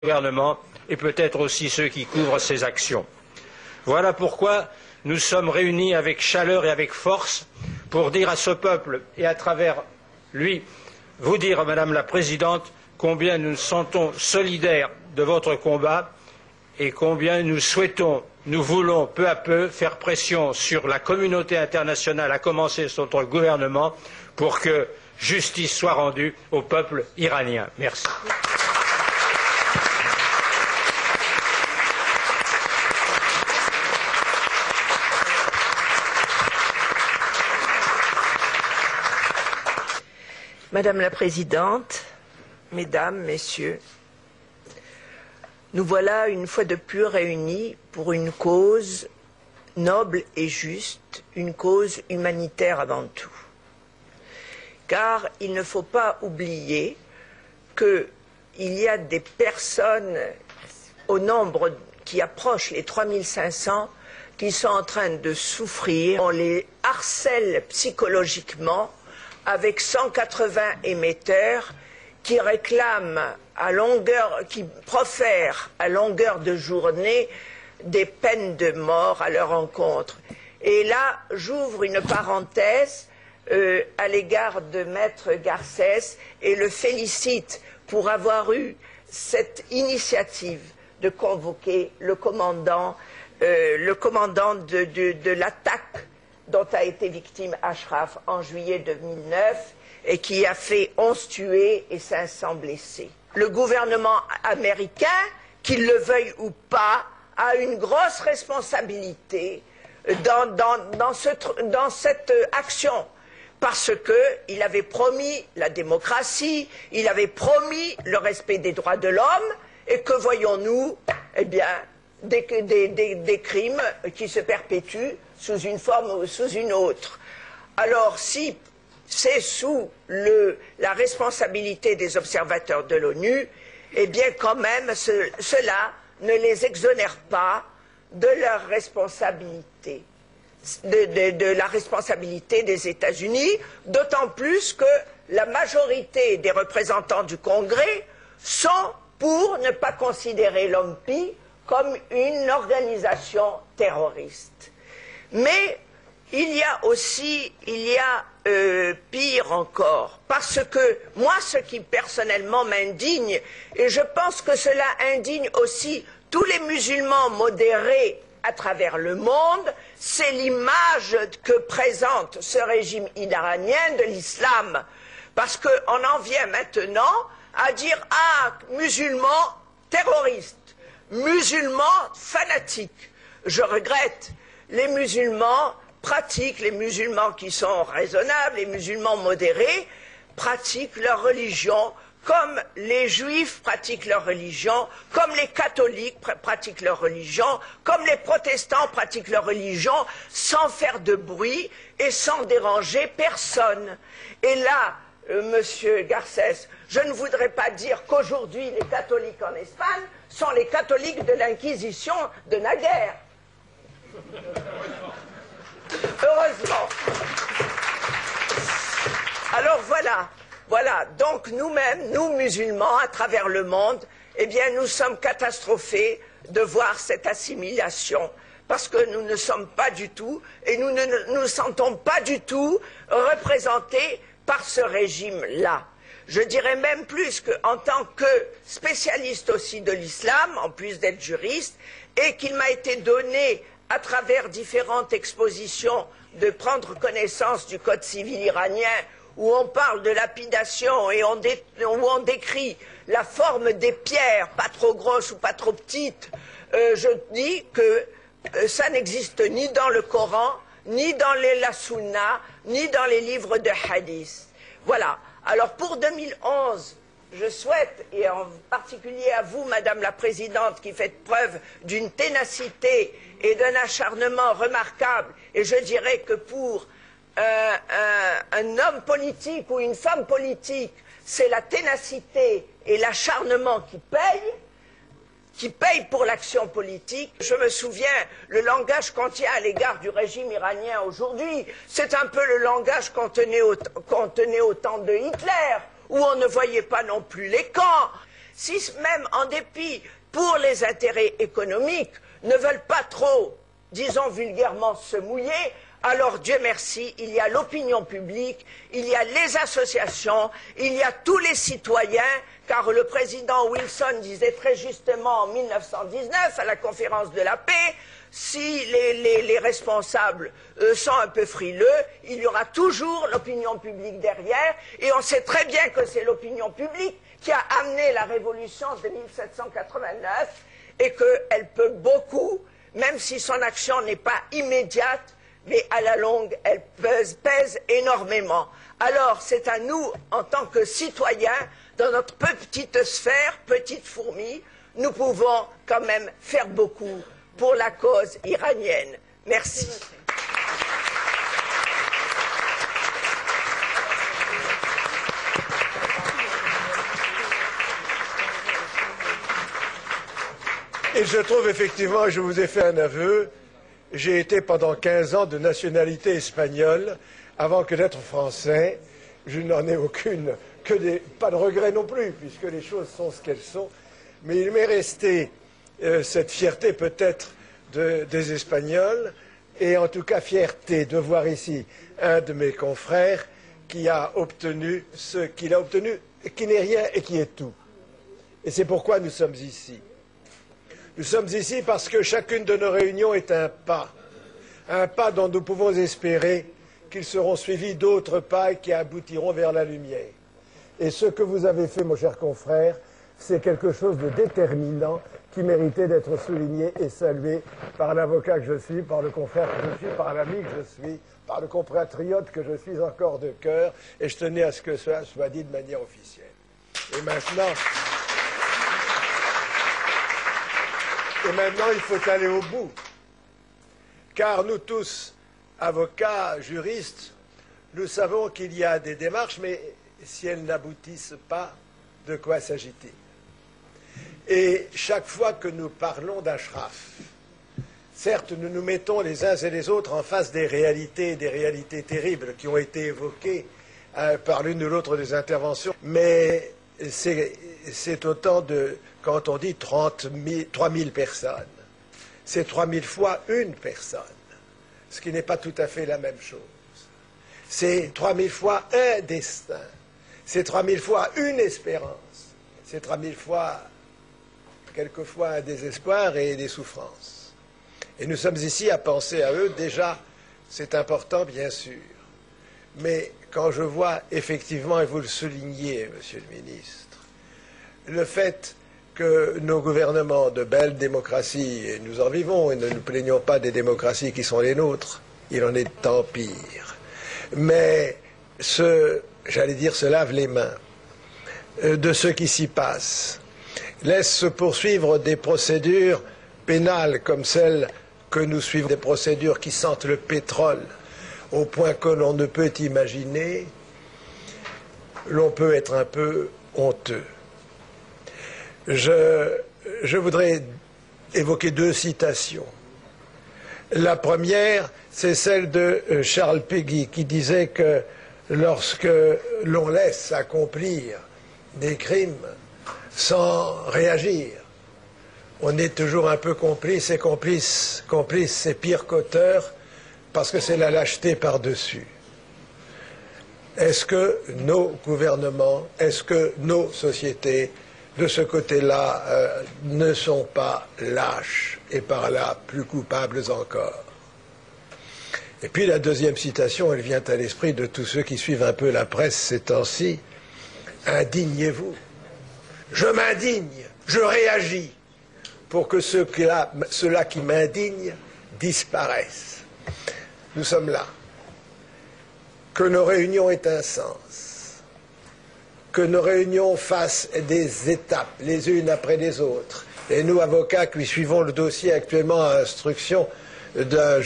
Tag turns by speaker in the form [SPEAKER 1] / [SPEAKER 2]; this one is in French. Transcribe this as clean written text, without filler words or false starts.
[SPEAKER 1] gouvernement et peut-être aussi ceux qui couvrent ses actions. Voilà pourquoi nous sommes réunis avec chaleur et avec force pour dire à ce peuple et à travers lui, vous dire, Madame la Présidente, combien nous nous sentons solidaires de votre combat et combien nous souhaitons, nous voulons peu à peu faire pression sur la communauté internationale, à commencer sur notre gouvernement, pour que justice soit rendue au peuple iranien. Merci.
[SPEAKER 2] Madame la Présidente, Mesdames, Messieurs, nous voilà une fois de plus réunis pour une cause noble et juste, une cause humanitaire avant tout. Car il ne faut pas oublier qu'il y a des personnes au nombre qui approche les 3500 qui sont en train de souffrir. On les harcèle psychologiquement avec 180 émetteurs qui réclament à longueur, qui profèrent à longueur de journée des peines de mort à leur encontre. Et là, j'ouvre une parenthèse à l'égard de Maître Garcès et le félicite pour avoir eu cette initiative de convoquer le commandant de l'attaque dont a été victime Ashraf en juillet 2009 et qui a fait 11 tués et 500 blessés. Le gouvernement américain, qu'il le veuille ou pas, a une grosse responsabilité dans cette action, parce qu'il avait promis la démocratie, il avait promis le respect des droits de l'homme, et que voyons-nous? Eh bien, des crimes qui se perpétuent sous une forme ou sous une autre. Alors, si c'est sous la responsabilité des observateurs de l'ONU, eh bien, quand même, cela ne les exonère pas de leur responsabilité, de la responsabilité des États-Unis, d'autant plus que la majorité des représentants du Congrès sont pour ne pas considérer l'OMPI comme une organisation terroriste. Mais il y a pire encore, parce que moi, ce qui personnellement m'indigne, et je pense que cela indigne aussi tous les musulmans modérés à travers le monde, c'est l'image que présente ce régime iranien de l'islam. Parce qu'on en vient maintenant à dire « Ah, musulmans terroristes, musulmans fanatiques ». Je regrette, les musulmans pratiquent, les musulmans qui sont raisonnables, les musulmans modérés, pratiquent leur religion comme les juifs pratiquent leur religion, comme les catholiques pratiquent leur religion, comme les protestants pratiquent leur religion, sans faire de bruit et sans déranger personne. Et là, Monsieur Garcès, je ne voudrais pas dire qu'aujourd'hui les catholiques en Espagne sont les catholiques de l'Inquisition de naguère. Heureusement. Alors voilà, donc nous-mêmes, nous musulmans, à travers le monde, eh bien nous sommes catastrophés de voir cette assimilation, parce que nous ne sommes pas du tout, et nous ne nous sentons pas du tout représentés par ce régime-là. Je dirais même plus qu'en tant que spécialiste aussi de l'islam, en plus d'être juriste, et qu'il m'a été donné à travers différentes expositions de prendre connaissance du code civil iranien, où on parle de lapidation et où on décrit la forme des pierres, pas trop grosses ou pas trop petites, je dis que ça n'existe ni dans le Coran, ni dans la Sunna, ni dans les livres de hadith. Voilà. Alors pour 2011, je souhaite, et en particulier à vous, Madame la Présidente, qui faites preuve d'une ténacité et d'un acharnement remarquable, et je dirais que pour un homme politique ou une femme politique, c'est la ténacité et l'acharnement qui payent pour l'action politique. Je me souviens, le langage qu'on tient à l'égard du régime iranien aujourd'hui, c'est un peu le langage qu'on tenait au temps de Hitler, où on ne voyait pas non plus les camps. si même en dépit, pour les intérêts économiques, ne veulent pas trop, disons vulgairement, se mouiller, alors Dieu merci, il y a l'opinion publique, il y a les associations, il y a tous les citoyens, car le président Wilson disait très justement en 1919 à la conférence de la paix, si les responsables sont un peu frileux, il y aura toujours l'opinion publique derrière, et on sait très bien que c'est l'opinion publique qui a amené la révolution de 1789, et qu'elle peut beaucoup, même si son action n'est pas immédiate, mais à la longue, elle pèse énormément. Alors, c'est à nous, en tant que citoyens, dans notre petite sphère, petite fourmi, nous pouvons quand même faire beaucoup pour la cause iranienne. Merci.
[SPEAKER 3] Et je trouve effectivement, je vous ai fait un aveu, j'ai été pendant 15 ans de nationalité espagnole avant que d'être français. Je n'en ai aucune, pas de regret non plus, puisque les choses sont ce qu'elles sont. Mais il m'est resté cette fierté peut-être des Espagnols, et en tout cas fierté de voir ici un de mes confrères qui a obtenu ce qu'il a obtenu, qui n'est rien et qui est tout. Et c'est pourquoi nous sommes ici. Nous sommes ici parce que chacune de nos réunions est un pas dont nous pouvons espérer qu'ils seront suivis d'autres pas qui aboutiront vers la lumière. Et ce que vous avez fait, mon cher confrère, c'est quelque chose de déterminant qui méritait d'être souligné et salué par l'avocat que je suis, par le confrère que je suis, par l'ami que je suis, par le compatriote que je suis encore de cœur, et je tenais à ce que cela soit dit de manière officielle. Et maintenant, il faut aller au bout, car nous tous, avocats, juristes, nous savons qu'il y a des démarches, mais si elles n'aboutissent pas, de quoi s'agit-il? Et chaque fois que nous parlons d'Ashraf, certes, nous nous mettons les uns et les autres en face des réalités terribles qui ont été évoquées par l'une ou l'autre des interventions, mais c'est autant de, quand on dit 3 000 personnes, c'est 3 000 fois une personne, ce qui n'est pas tout à fait la même chose. C'est 3 000 fois un destin, c'est 3 000 fois une espérance, c'est 3 000 fois, quelquefois, un désespoir et des souffrances. Et nous sommes ici à penser à eux, déjà, c'est important, bien sûr. Mais quand je vois effectivement, et vous le soulignez, Monsieur le Ministre, le fait que nos gouvernements de belles démocraties, et nous en vivons, et ne nous plaignons pas des démocraties qui sont les nôtres, il en est tant pire, mais j'allais dire, se lavent les mains de ce qui s'y passe, laissent se poursuivre des procédures pénales comme celles que nous suivons, des procédures qui sentent le pétrole au point que l'on ne peut imaginer, l'on peut être un peu honteux. Je voudrais évoquer 2 citations. La première, c'est celle de Charles Péguy, qui disait que lorsque l'on laisse accomplir des crimes sans réagir, on est toujours un peu complice, et complice c'est pire qu'auteur, parce que c'est la lâcheté par-dessus. Est-ce que nos gouvernements, est-ce que nos sociétés, de ce côté-là, ne sont pas lâches, et par là plus coupables encore? Et puis la deuxième citation, elle vient à l'esprit de tous ceux qui suivent un peu la presse ces temps-ci. Indignez-vous. Je m'indigne, je réagis pour que ceux-là qui m'indignent disparaissent. Nous sommes là. Que nos réunions aient un sens. Que nos réunions fassent des étapes, les unes après les autres. Et nous, avocats qui suivons le dossier actuellement à instruction d'un